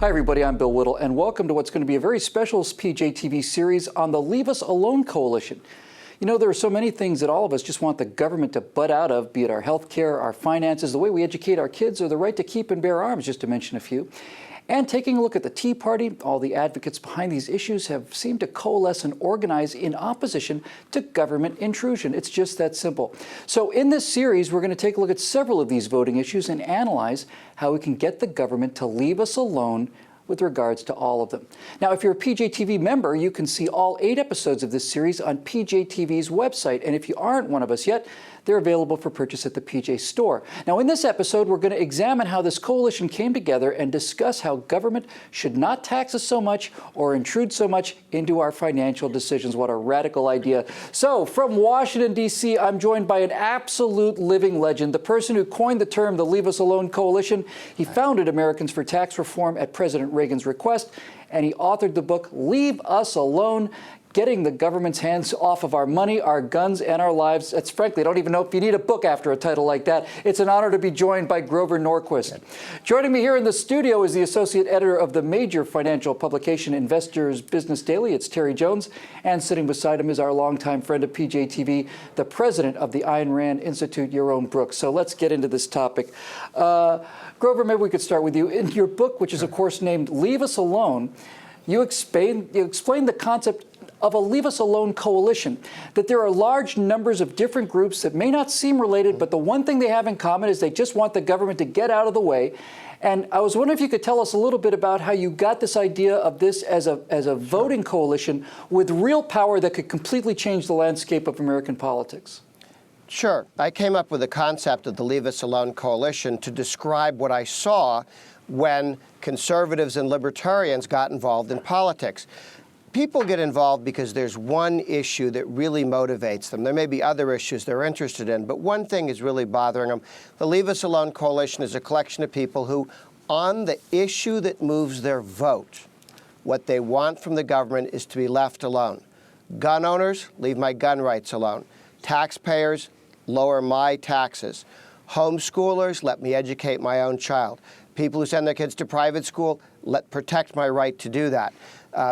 Hi everybody, I'm Bill Whittle, and welcome to what's going to be a very special PJTV series on the Leave Us Alone Coalition. You know, there are so many things that all of us just want the government to butt out of, be it our health care, our finances, the way we educate our kids, or the right to keep and bear arms, just to mention a few. And taking a look at the Tea Party, all the advocates behind these issues have seemed to coalesce and organize in opposition to government intrusion. It's just that simple. So in this series, we're going to take a look at several of these voting issues and analyze how we can get the government to leave us alone with regards to all of them. Now, if you're a PJTV member, you can see all 8 episodes of this series on PJTV's website. And if you aren't one of us yet, they're available for purchase at the PJ Store. Now, in this episode, we're going to examine how this coalition came together and discuss how government should not tax us so much or intrude so much into our financial decisions. What a radical idea. So, from Washington, D.C., I'm joined by an absolute living legend, the person who coined the term the Leave Us Alone Coalition. He founded Americans for Tax Reform at President Reagan's request, and he authored the book, Leave Us Alone, Getting the Government's Hands Off of Our Money, Our Guns, and Our Lives. That's frankly, I don't even know if you need a book after a title like that. It's an honor to be joined by Grover Norquist. Joining me here in the studio is the associate editor of the major financial publication Investors Business Daily. It's Terry Jones. And sitting beside him is our longtime friend of PJTV, the president of the Ayn Rand Institute, Yaron Brooks. So let's get into this topic. Grover, maybe we could start with you. In your book, which is, of course, named Leave Us Alone, you explain the concept of a Leave Us Alone coalition, that there are large numbers of different groups that may not seem related, but the one thing they have in common is they just want the government to get out of the way. And I was wondering if you could tell us a little bit about how you got this idea of this as a voting coalition with real power that could completely change the landscape of American politics. Sure. I came up with the concept of the Leave Us Alone Coalition to describe what I saw when conservatives and libertarians got involved in politics. People get involved because there's one issue that really motivates them. There may be other issues they're interested in, but one thing is really bothering them. The Leave Us Alone Coalition is a collection of people who, on the issue that moves their vote, what they want from the government is to be left alone. Gun owners, leave my gun rights alone. Taxpayers, lower my taxes. Homeschoolers, let me educate my own child. People who send their kids to private school, protect my right to do that.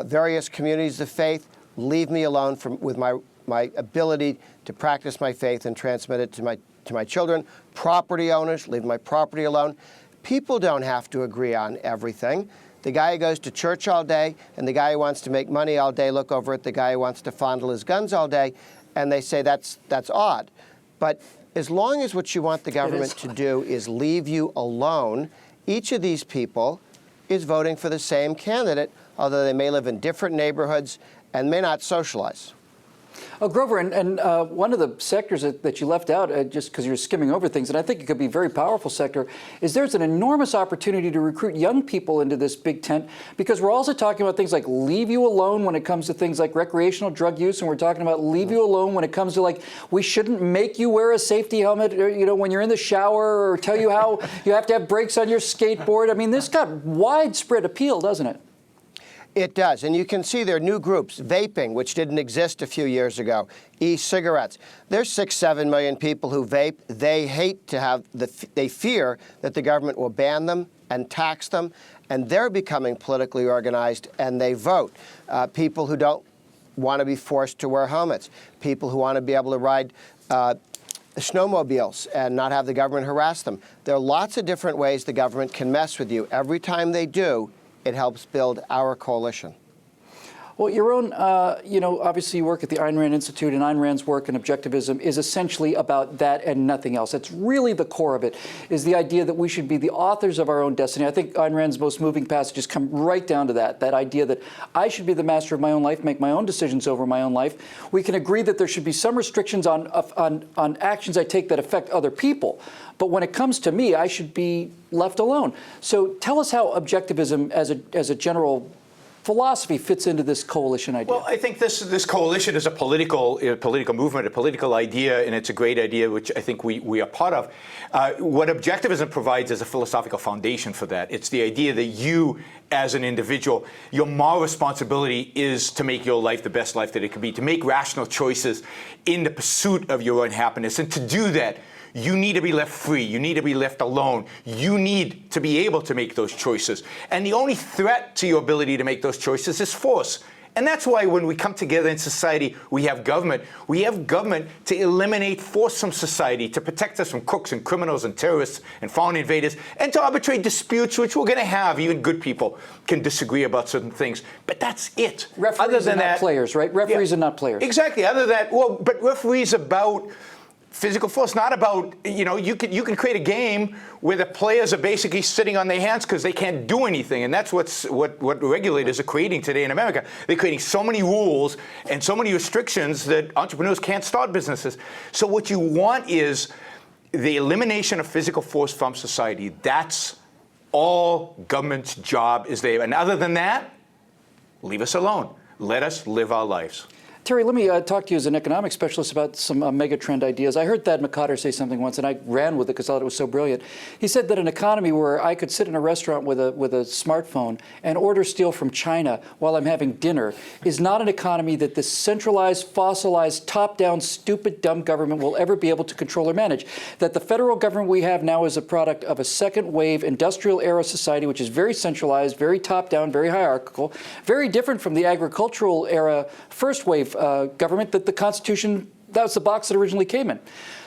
Various communities of faith, leave me alone with my ability to practice my faith and transmit it to my children. Property owners, leave my property alone. People don't have to agree on everything. The guy who goes to church all day and the guy who wants to make money all day look over at the guy who wants to fondle his guns all day, and they say that's odd. But as long as what you want the government to do is leave you alone, each of these people is voting for the same candidate, although they may live in different neighborhoods and may not socialize. Grover, and one of the sectors that you left out, just because you're skimming over things, and I think it could be a very powerful sector, is there's an enormous opportunity to recruit young people into this big tent, because we're also talking about things like leave you alone when it comes to things like recreational drug use, and we're talking about leave you alone when it comes to, like, we shouldn't make you wear a safety helmet, or, you know, when you're in the shower, or tell you how you have to have brakes on your skateboard. I mean, this got widespread appeal, doesn't it? It does, and you can see there are new groups, vaping, which didn't exist a few years ago, e-cigarettes. There's 6-7 million people who vape. They hate to have they fear that the government will ban them and tax them, and they're becoming politically organized, and they vote. People who don't want to be forced to wear helmets, people who want to be able to ride snowmobiles and not have the government harass them. There are lots of different ways the government can mess with you. Every time they do, it helps build our coalition. Well, Yaron, you know, obviously you work at the Ayn Rand Institute, and Ayn Rand's work and objectivism is essentially about that and nothing else. That's really the core of it, is the idea that we should be the authors of our own destiny. I think Ayn Rand's most moving passages come right down to that idea that I should be the master of my own life, make my own decisions over my own life. We can agree that there should be some restrictions on actions I take that affect other people. But when it comes to me, I should be left alone. So tell us how objectivism as a general philosophy fits into this coalition idea. Well, I think this coalition is a political movement, a political idea, and it's a great idea, which I think we are part of. What objectivism provides is a philosophical foundation for that. It's the idea that you, as an individual, your moral responsibility is to make your life the best life that it can be, to make rational choices in the pursuit of your own happiness. And to do that, You need to be left free. You need to be left alone. You need to be able to make those choices. And the only threat to your ability to make those choices is force. And that's why when we come together in society, we have government. We have government to eliminate force from society, to protect us from crooks and criminals and terrorists and foreign invaders, and to arbitrate disputes, which we're going to have. Even good people can disagree about certain things. But that's it. Referees are not players, right? Referees are not players. Exactly. Other than that, well, but referees about physical force, not about, you can create a game where the players are basically sitting on their hands because they can't do anything. And that's what regulators are creating today in America. They're creating so many rules and so many restrictions that entrepreneurs can't start businesses. So what you want is the elimination of physical force from society. That's all government's job is there. And other than that, leave us alone. Let us live our lives. Terry, let me talk to you as an economic specialist about some mega trend ideas. I heard Thad McCotter say something once, and I ran with it because I thought it was so brilliant. He said that an economy where I could sit in a restaurant with a smartphone and order steel from China while I'm having dinner is not an economy that this centralized, fossilized, top-down, stupid, dumb government will ever be able to control or manage. That the federal government we have now is a product of a second-wave industrial-era society, which is very centralized, very top-down, very hierarchical, very different from the agricultural-era first-wave government that the Constitution, that was the box that originally came in.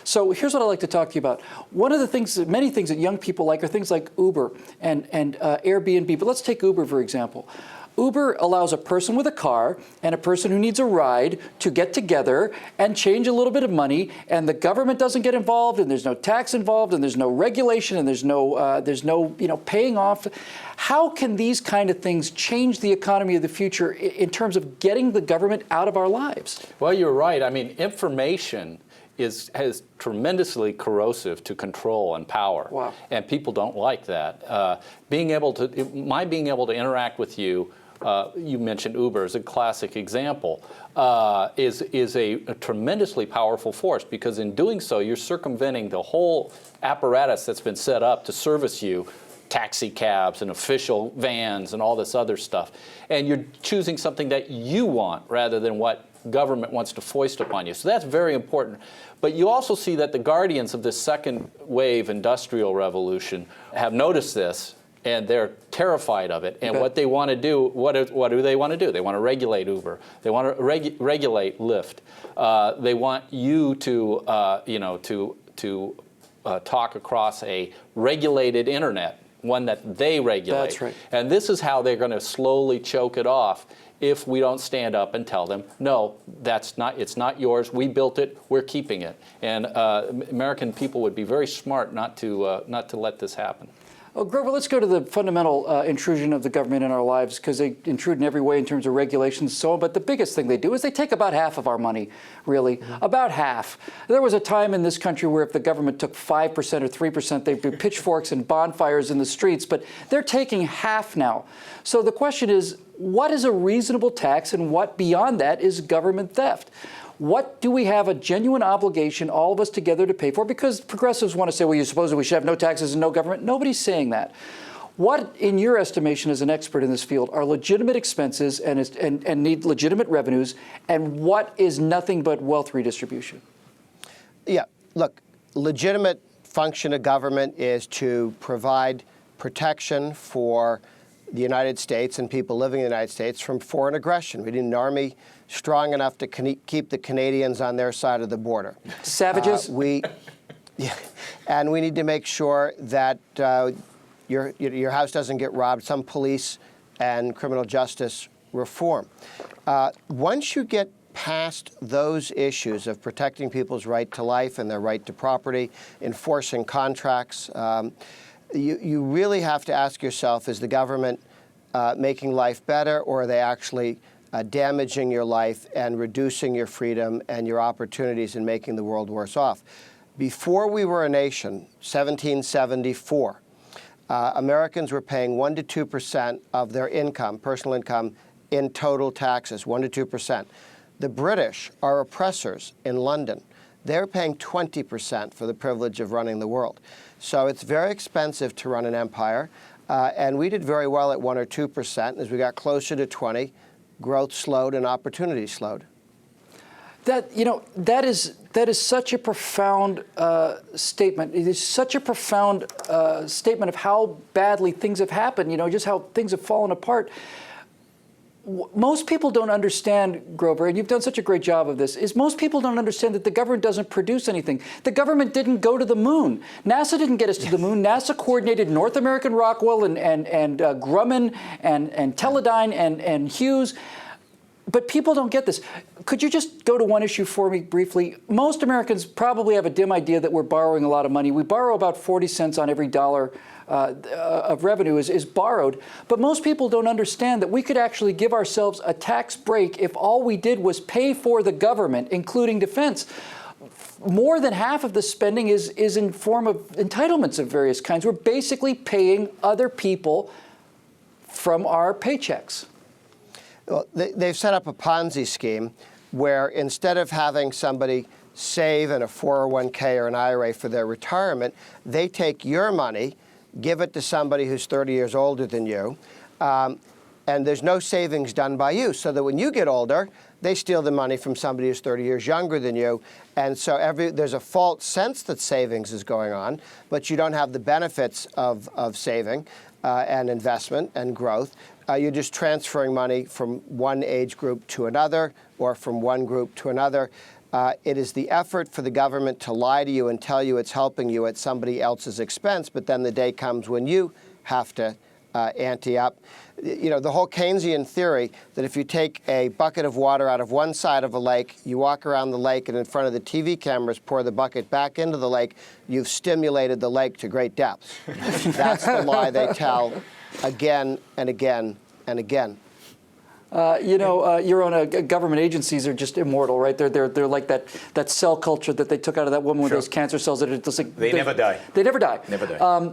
So here's what I'd like to talk to you about. One of the things, many things that young people like are things like Uber and Airbnb. But let's take Uber, for example. Uber allows a person with a car and a person who needs a ride to get together and change a little bit of money, and the government doesn't get involved, and there's no tax involved, and there's no regulation, and there's no paying off. How can these kind of things change the economy of the future in terms of getting the government out of our lives? Well, you're right. I mean, information is tremendously corrosive to control and power. Wow. And people don't like that. Being able to interact with you, you mentioned Uber as a classic example, is a tremendously powerful force, because in doing so, you're circumventing the whole apparatus that's been set up to service you, taxi cabs and official vans and all this other stuff. And you're choosing something that you want rather than what government wants to foist upon you. So that's very important. But you also see that the guardians of this second wave industrial revolution have noticed this, and they're terrified of it. And what they want to do, what do they want to do? They want to regulate Uber. They want to regulate Lyft. They want you to, talk across a regulated internet, one that they regulate. That's right. And this is how they're going to slowly choke it off if we don't stand up and tell them, no, it's not yours. We built it. We're keeping it. And American people would be very smart not to let this happen. Oh, Grover, let's go to the fundamental intrusion of the government in our lives, because they intrude in every way in terms of regulations and so on. But the biggest thing they do is they take about half of our money, really, about half. There was a time in this country where if the government took 5% or 3%, they'd be pitchforks and bonfires in the streets. But they're taking half now. So the question is, what is a reasonable tax, and what beyond that is government theft? What do we have a genuine obligation, all of us together, to pay for? Because progressives want to say, well, you suppose we should have no taxes and no government. Nobody's saying that. What, in your estimation as an expert in this field, are legitimate expenses and need legitimate revenues, and what is nothing but wealth redistribution? Yeah, look, legitimate function of government is to provide protection for the United States and people living in the United States from foreign aggression. We need an army strong enough to keep the Canadians on their side of the border. Savages? And we need to make sure that your house doesn't get robbed. Some police and criminal justice reform. Once you get past those issues of protecting people's right to life and their right to property, enforcing contracts, you really have to ask yourself, is the government making life better, or are they actually damaging your life and reducing your freedom and your opportunities and making the world worse off? Before we were a nation, 1774, Americans were paying 1% to 2% of their income, personal income, in total taxes, 1% to 2%. The British, our oppressors in London, they're paying 20% for the privilege of running the world. So it's very expensive to run an empire, and we did very well at 1% or 2%. As we got closer to 20%, growth slowed and opportunity slowed. That is such a profound statement. It is such a profound statement of how badly things have happened. Just how things have fallen apart. Most people don't understand, Grover, and you've done such a great job of this, is most people don't understand that the government doesn't produce anything. The government didn't go to the moon. NASA didn't get us to the moon. NASA coordinated North American Rockwell and Grumman and Teledyne and Hughes. But people don't get this. Could you just go to one issue for me briefly? Most Americans probably have a dim idea that we're borrowing a lot of money. We borrow about 40 cents on every dollar of revenue is borrowed. But most people don't understand that we could actually give ourselves a tax break if all we did was pay for the government, including defense. More than half of the spending is in form of entitlements of various kinds. We're basically paying other people from our paychecks. Well, they've set up a Ponzi scheme where instead of having somebody save in a 401k or an IRA for their retirement, they take your money, give it to somebody who's 30 years older than you, and there's no savings done by you. So that when you get older, they steal the money from somebody who's 30 years younger than you. And so there's a false sense that savings is going on, but you don't have the benefits of saving and investment and growth. You're just transferring money from one age group to another or from one group to another. It is the effort for the government to lie to you and tell you it's helping you at somebody else's expense, but then the day comes when you have to ante up. The whole Keynesian theory that if you take a bucket of water out of one side of a lake, you walk around the lake and in front of the TV cameras pour the bucket back into the lake, you've stimulated the lake to great depths. That's the lie they tell again and again and again. Your own government agencies are just immortal, right? They're like that cell culture that they took out of that woman with those cancer cells that are just like they never die. They never die. Never die.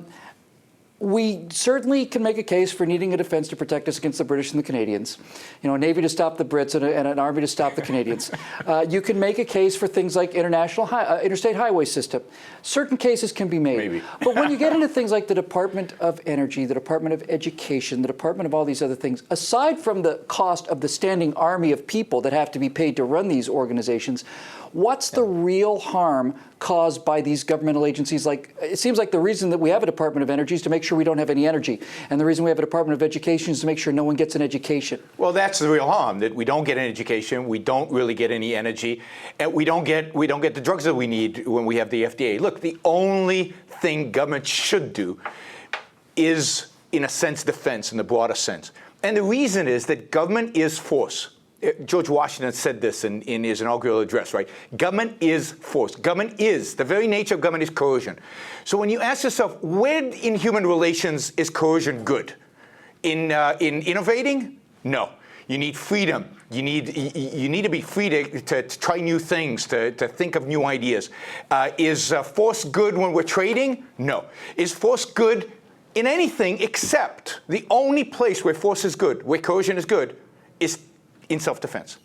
We certainly can make a case for needing a defense to protect us against the British and the Canadians, a Navy to stop the Brits and an Army to stop the Canadians. You can make a case for things like interstate highway system. Certain cases can be made. Maybe. But when you get into things like the Department of Energy, the Department of Education, the Department of all these other things, aside from the cost of the standing army of people that have to be paid to run these organizations, what's the real harm caused by these governmental agencies? Like, it seems like the reason that we have a Department of Energy is to make sure we don't have any energy. And the reason we have a Department of Education is to make sure no one gets an education. Well, that's the real harm, that we don't get an education, we don't really get any energy, and we don't get the drugs that we need when we have the FDA. Look, the only thing government should do is, in a sense, defense in the broader sense. And the reason is that government is force. George Washington said this in his inaugural address, right? Government is force. Government is, the very nature of government is coercion. So when you ask yourself, when in human relations is coercion good? In innovating? No. You need freedom. You need to be free to try new things, to think of new ideas. Is force good when we're trading? No. Is force good in anything except the only place where force is good, where coercion is good, is in self-defense,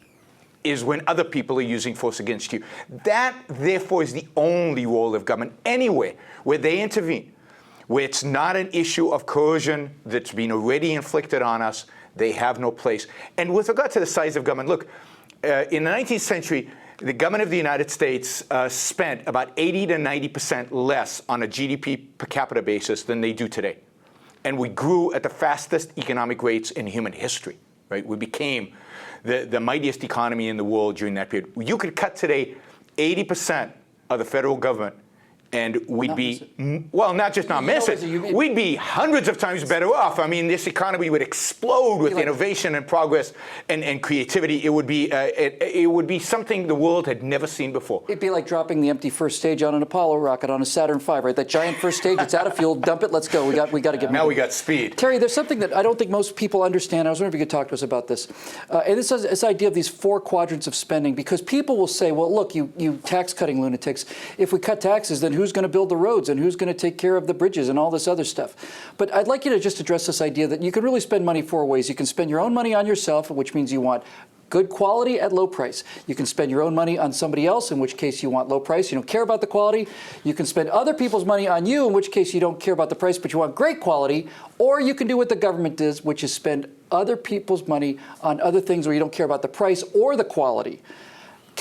is when other people are using force against you. That, therefore, is the only role of government anywhere where they intervene, where it's not an issue of coercion that's been already inflicted on us. They have no place. And with regard to the size of government, look, in the 19th century, the government of the United States spent about 80 to 90% less on a GDP per capita basis than they do today. And we grew at the fastest economic rates in human history, right? We became the mightiest economy in the world during that period. You could cut today 80% of the federal government, and we'd be, well, not just not miss it, we'd be hundreds of times better off. I mean, this economy would explode with innovation and progress and creativity. It would be something the world had never seen before. It'd be like dropping the empty first stage on an Apollo rocket on a Saturn V, right? That giant first stage, it's out of fuel, dump it, let's go. We got to get moving. Now we got speed. Terry, there's something that I don't think most people understand. I was wondering if you could talk to us about this. And this idea of these 4 quadrants of spending, because people will say, well, look, you tax-cutting lunatics, if we cut taxes, then who's going to build the roads and who's going to take care of the bridges and all this other stuff? But I'd like you to just address this idea that you can really spend money 4 ways. You can spend your own money on yourself, which means you want good quality at low price. You can spend your own money on somebody else, in which case you want low price. You don't care about the quality. You can spend other people's money on you, in which case you don't care about the price, but you want great quality. Or you can do what the government does, which is spend other people's money on other things where you don't care about the price or the quality.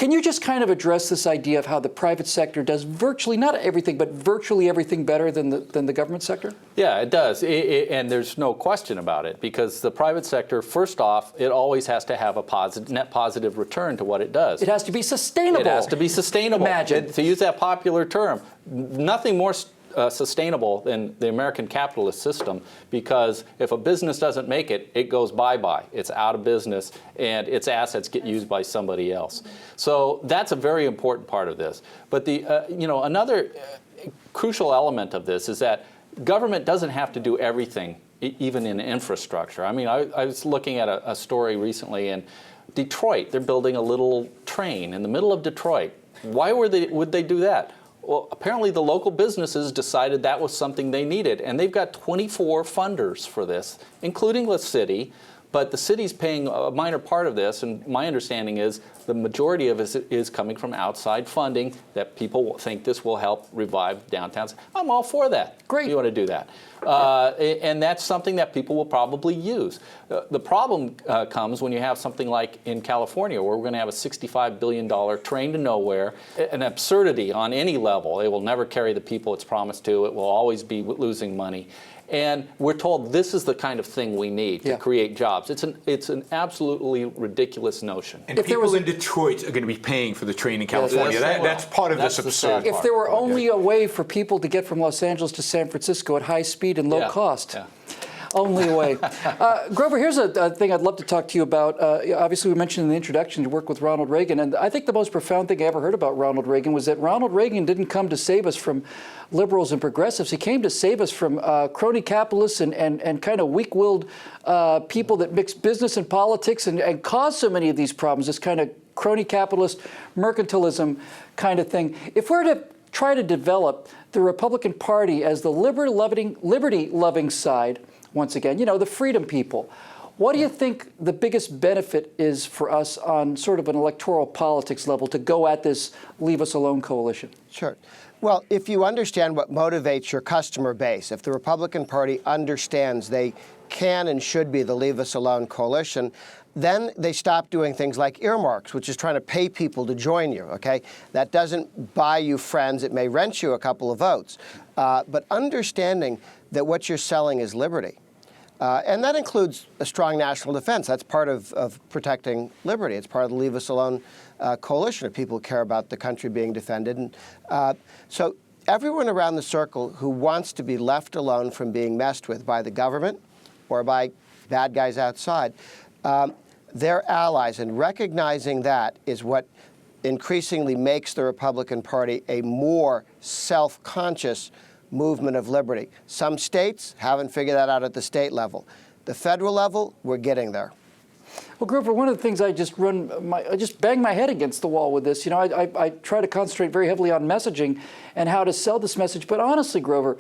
Can you just kind of address this idea of how the private sector does virtually, not everything, but virtually everything better than the government sector? Yeah, it does, and there's no question about it, because the private sector, first off, it always has to have a net positive return to what it does. It has to be sustainable. It has to be sustainable. Imagine. To use that popular term, nothing more sustainable than the American capitalist system, because if a business doesn't make it, it goes bye-bye. It's out of business, and its assets get used by somebody else. So that's a very important part of this. But another crucial element of this is that government doesn't have to do everything, even in infrastructure. I mean, I was looking at a story recently in Detroit. They're building a little train in the middle of Detroit. Why would they do that? Well, apparently the local businesses decided that was something they needed, and they've got 24 funders for this, including the city, but the city's paying a minor part of this, and my understanding is the majority of it is coming from outside funding that people think this will help revive downtowns. I'm all for that. Great. You want to do that. And that's something that people will probably use. The problem comes when you have something like in California, where we're going to have a $65 billion train to nowhere, an absurdity on any level. It will never carry the people it's promised to. It will always be losing money. And we're told this is the kind of thing we need to create jobs. It's an absolutely ridiculous notion. And people in Detroit are going to be paying for the train in California. That's part of this absurd. If there were only a way for people to get from Los Angeles to San Francisco at high speed and low cost. Yeah. Only a way. Grover, here's a thing I'd love to talk to you about. Obviously, we mentioned in the introduction you work with Ronald Reagan, and I think the most profound thing I ever heard about Ronald Reagan was that Ronald Reagan didn't come to save us from liberals and progressives. He came to save us from crony capitalists and kind of weak-willed people that mix business and politics and cause so many of these problems, this kind of crony capitalist mercantilism kind of thing. If we're to try to develop the Republican Party as the liberty-loving side, once again, the freedom people. What do you think the biggest benefit is for us on sort of an electoral politics level to go at this Leave Us Alone coalition? Sure. Well, if you understand what motivates your customer base, if the Republican Party understands they can and should be the Leave Us Alone coalition, then they stop doing things like earmarks, which is trying to pay people to join you, okay? That doesn't buy you friends. It may rent you a couple of votes. But understanding that what you're selling is liberty. And that includes a strong national defense. That's part of protecting liberty. It's part of the Leave Us Alone coalition of people who care about the country being defended. And so everyone around the circle who wants to be left alone from being messed with by the government or by bad guys outside, they're allies. And recognizing that is what increasingly makes the Republican Party a more self-conscious movement of liberty. Some states haven't figured that out at the state level. The federal level, we're getting there. Well, Grover, one of the things I just bang my head against the wall with this. I try to concentrate very heavily on messaging and how to sell this message. But honestly, Grover,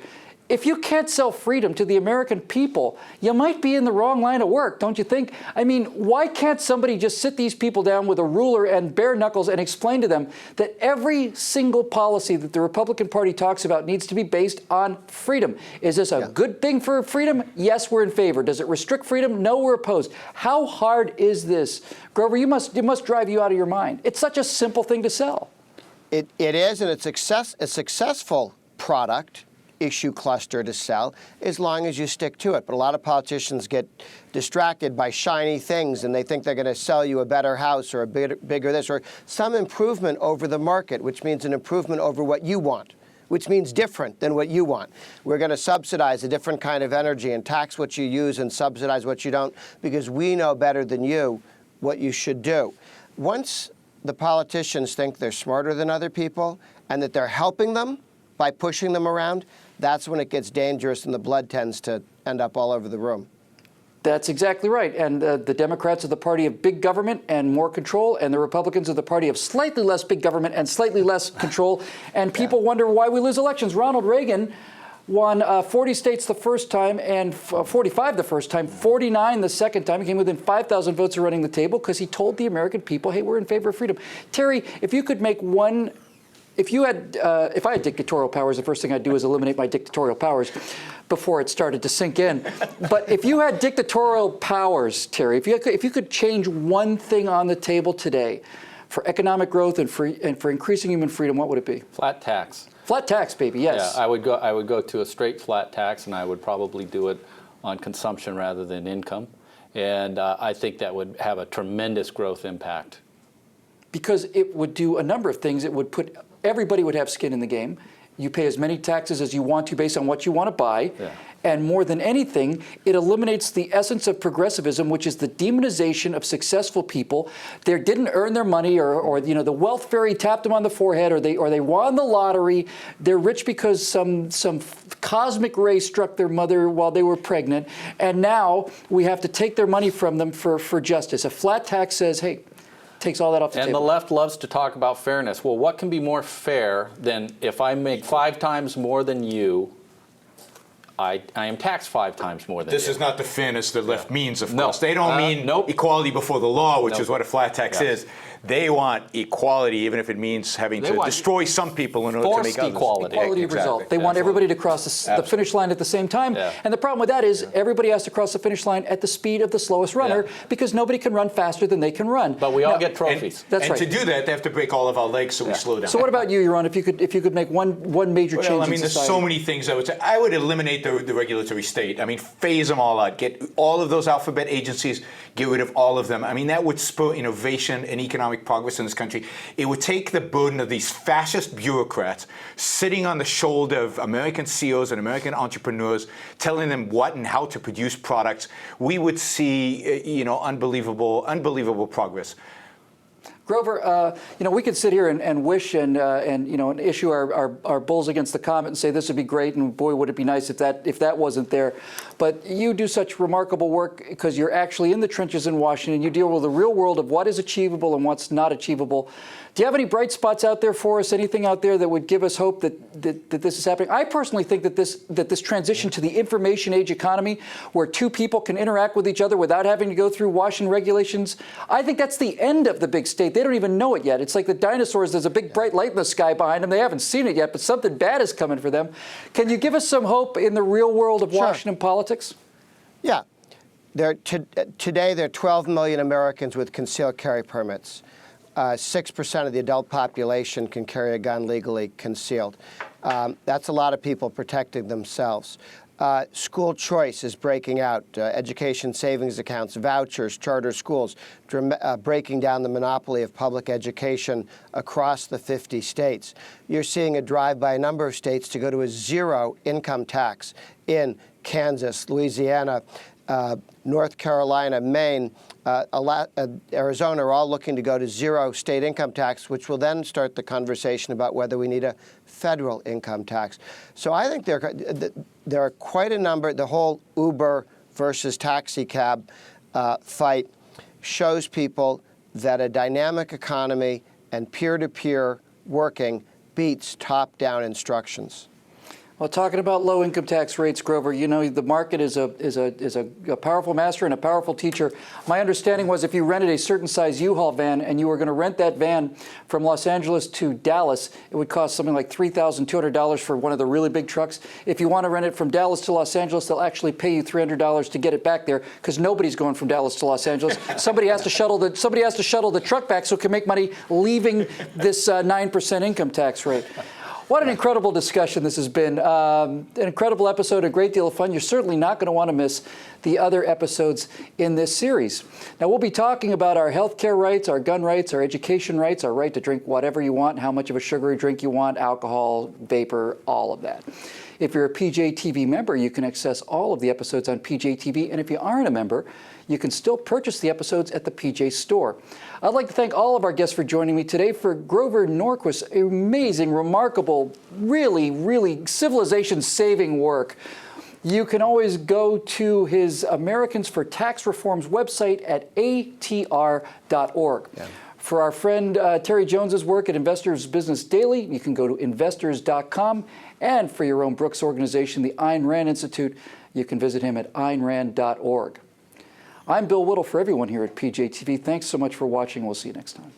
if you can't sell freedom to the American people, you might be in the wrong line of work, don't you think? I mean, why can't somebody just sit these people down with a ruler and bare knuckles and explain to them that every single policy that the Republican Party talks about needs to be based on freedom? Is this a good thing for freedom? Yes, we're in favor. Does it restrict freedom? No, we're opposed. How hard is this? Grover, it must drive you out of your mind. It's such a simple thing to sell. It is, and it's a successful product issue cluster to sell as long as you stick to it. But a lot of politicians get distracted by shiny things, and they think they're going to sell you a better house or a bigger this or some improvement over the market, which means an improvement over what you want, which means different than what you want. We're going to subsidize a different kind of energy and tax what you use and subsidize what you don't because we know better than you what you should do. Once the politicians think they're smarter than other people and that they're helping them by pushing them around, that's when it gets dangerous and the blood tends to end up all over the room. That's exactly right. And the Democrats are the party of big government and more control, and the Republicans are the party of slightly less big government and slightly less control. And people wonder why we lose elections. Ronald Reagan won 40 states the first time and 45 the first time, 49 the second time. He came within 5,000 votes of running the table because he told the American people, hey, we're in favor of freedom. Terry, if you could make one... If I had dictatorial powers, the first thing I'd do is eliminate my dictatorial powers before it started to sink in. But if you had dictatorial powers, Terry, if you could change one thing on the table today for economic growth and for increasing human freedom, what would it be? Flat tax. Flat tax, baby, yes. Yeah, I would go to a straight flat tax, and I would probably do it on consumption rather than income. And I think that would have a tremendous growth impact. Because it would do a number of things. It would put, everybody would have skin in the game. You pay as many taxes as you want to based on what you want to buy. Yeah. And more than anything, it eliminates the essence of progressivism, which is the demonization of successful people. They didn't earn their money, or the wealth fairy tapped them on the forehead, or they won the lottery. They're rich because some cosmic ray struck their mother while they were pregnant, and now we have to take their money from them for justice. A flat tax says, hey, takes all that off the table. And the left loves to talk about fairness. Well, what can be more fair than if I make 5 times more than you, I am taxed 5 times more than you. This is not the fairness the left means, of No. course. They don't mean Nope. equality before the law, which Nope. is what a flat tax Yes. is. They want equality, even if it means having They to want destroy some people in order to make forced others. equality. Equality of result. They want everybody to cross the finish line at the same time. Yeah. And the problem with that is everybody has to cross the finish line at the speed of the slowest runner, Yeah. because nobody can run faster than they can run. But we all Now, get trophies. That's and right. to do that, they have to break all of our legs so we slow down. So what about you, Yaron? If you could make one major change Well, I in mean, there's society? so many things I would say. I would eliminate the regulatory state. I mean, phase them all out. Get all of those alphabet agencies, get rid of all of them. I mean, that would spur innovation and economic progress in this country. It would take the burden of these fascist bureaucrats sitting on the shoulder of American CEOs and American entrepreneurs, telling them what and how to produce products. We would see, unbelievable progress. Grover, we could sit here and wish and issue our bulls against the comet and say this would be great, and boy, would it be nice if that wasn't there. But you do such remarkable work because you're actually in the trenches in Washington. You deal with the real world of what is achievable and what's not achievable. Do you have any bright spots out there for us? Anything out there that would give us hope that this is happening? I personally think that this transition to the information age economy, where 2 people can interact with each other without having to go through Washington regulations, I think that's the end of the big state. They don't even know it yet. It's like the dinosaurs. There's a big bright light in the sky behind them. They haven't seen it yet, but something bad is coming for them. Can you give us some hope in the real world of Washington politics? Yeah. Today, there are 12 million Americans with concealed carry permits. 6% of the adult population can carry a gun legally concealed. That's a lot of people protecting themselves. School choice is breaking out. Education savings accounts, vouchers, charter schools, breaking down the monopoly of public education across the 50 states. You're seeing a drive by a number of states to go to a 0 income tax in Kansas, Louisiana, North Carolina, Maine, Arizona are all looking to go to 0 state income tax, which will then start the conversation about whether we need a federal income tax. So I think there are quite a number. The whole Uber versus taxi cab fight shows people that a dynamic economy and peer-to-peer working beats top-down instructions. Well, talking about low income tax rates, Grover, the market is a powerful master and a powerful teacher. My understanding was if you rented a certain size U-Haul van and you were going to rent that van from Los Angeles to Dallas, it would cost something like $3,200 for one of the really big trucks. If you want to rent it from Dallas to Los Angeles, they'll actually pay you $300 to get it back there, because nobody's going from Dallas to Los Angeles. Somebody has to shuttle the truck back so it can make money leaving this 9% income tax rate. What an incredible discussion this has been. An incredible episode, a great deal of fun. You're certainly not going to want to miss the other episodes in this series. Now, we'll be talking about our health care rights, our gun rights, our education rights, our right to drink whatever you want, how much of a sugary drink you want, alcohol, vapor, all of that. If you're a PJTV member, you can access all of the episodes on PJTV. And if you aren't a member, you can still purchase the episodes at the PJ Store. I'd like to thank all of our guests for joining me today. For Grover Norquist's amazing, remarkable, really civilization-saving work, you can always go to his Americans for Tax Reform's website at atr.org. Yeah. For our friend Terry Jones's work at Investors Business Daily, you can go to investors.com. And for your own Brooks organization, the Ayn Rand Institute, you can visit him at aynrand.org. I'm Bill Whittle for everyone here at PJTV. Thanks so much for watching. We'll see you next time.